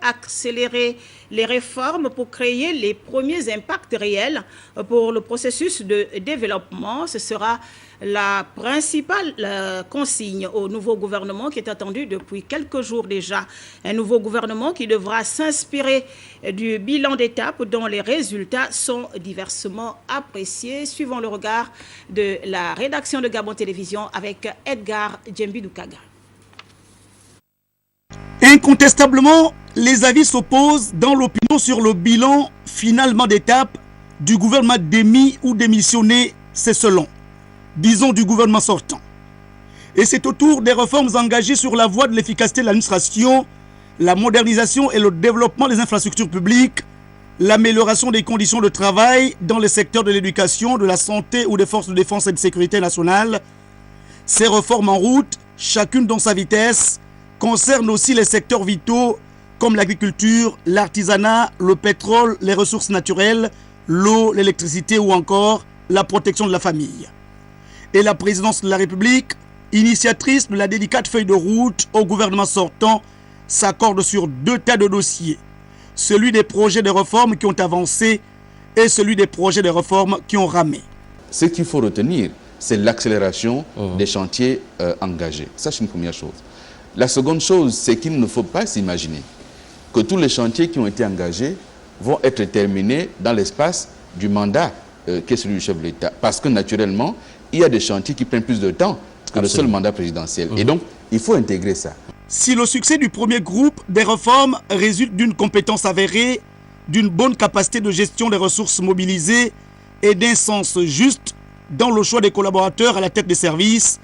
accélérer les réformes pour créer les premiers impacts réels pour le processus de développement. Ce sera la principale consigne au nouveau gouvernement qui est attendu depuis quelques jours déjà. Un nouveau gouvernement qui devra s'inspirer du bilan d'étape dont les résultats sont diversement appréciés. Suivant le regard de la rédaction de Gabon Télévision avec Edgar Djembidoukaga. Incontestablement, les avis s'opposent dans l'opinion sur le bilan finalement d'étape du gouvernement démis ou démissionné, c'est selon, disons, du gouvernement sortant. Et c'est autour des réformes engagées sur la voie de l'efficacité de l'administration, la modernisation et le développement des infrastructures publiques, l'amélioration des conditions de travail dans les secteurs de l'éducation, de la santé ou des forces de défense et de sécurité nationale. Ces réformes en route, chacune dans sa vitesse, concernent aussi les secteurs vitaux comme l'agriculture, l'artisanat, le pétrole, les ressources naturelles, l'eau, l'électricité ou encore la protection de la famille. Et la présidence de la République, initiatrice de la délicate feuille de route au gouvernement sortant, s'accorde sur deux tas de dossiers. Celui des projets de réforme qui ont avancé et celui des projets de réforme qui ont ramé. Ce qu'il faut retenir, c'est l'accélération des chantiers engagés. Ça, c'est une première chose. La seconde chose, c'est qu'il ne faut pas s'imaginer que tous les chantiers qui ont été engagés vont être terminés dans l'espace du mandat qu'est celui du chef de l'État. Parce que naturellement, il y a des chantiers qui prennent plus de temps que le seul mandat présidentiel. Et donc, il faut intégrer ça. Si le succès du premier groupe des réformes résulte d'une compétence avérée, d'une bonne capacité de gestion des ressources mobilisées et d'un sens juste dans le choix des collaborateurs à la tête des services,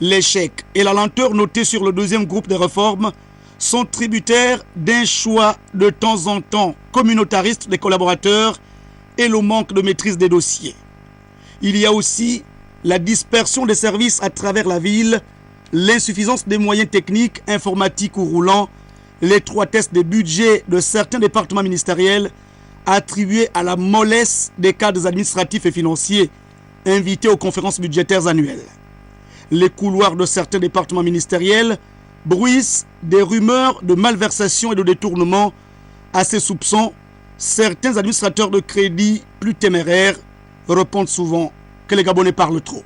l'échec et la lenteur notée sur le deuxième groupe de réformes sont tributaires d'un choix de temps en temps communautariste des collaborateurs et le manque de maîtrise des dossiers. Il y a aussi la dispersion des services à travers la ville, l'insuffisance des moyens techniques, informatiques ou roulants, l'étroitesse des budgets de certains départements ministériels attribués à la mollesse des cadres administratifs et financiers invités aux conférences budgétaires annuelles. Les couloirs de certains départements ministériels bruissent des rumeurs de malversation et de détournement. À ces soupçons, certains administrateurs de crédit plus téméraires répondent souvent que les Gabonais parlent trop.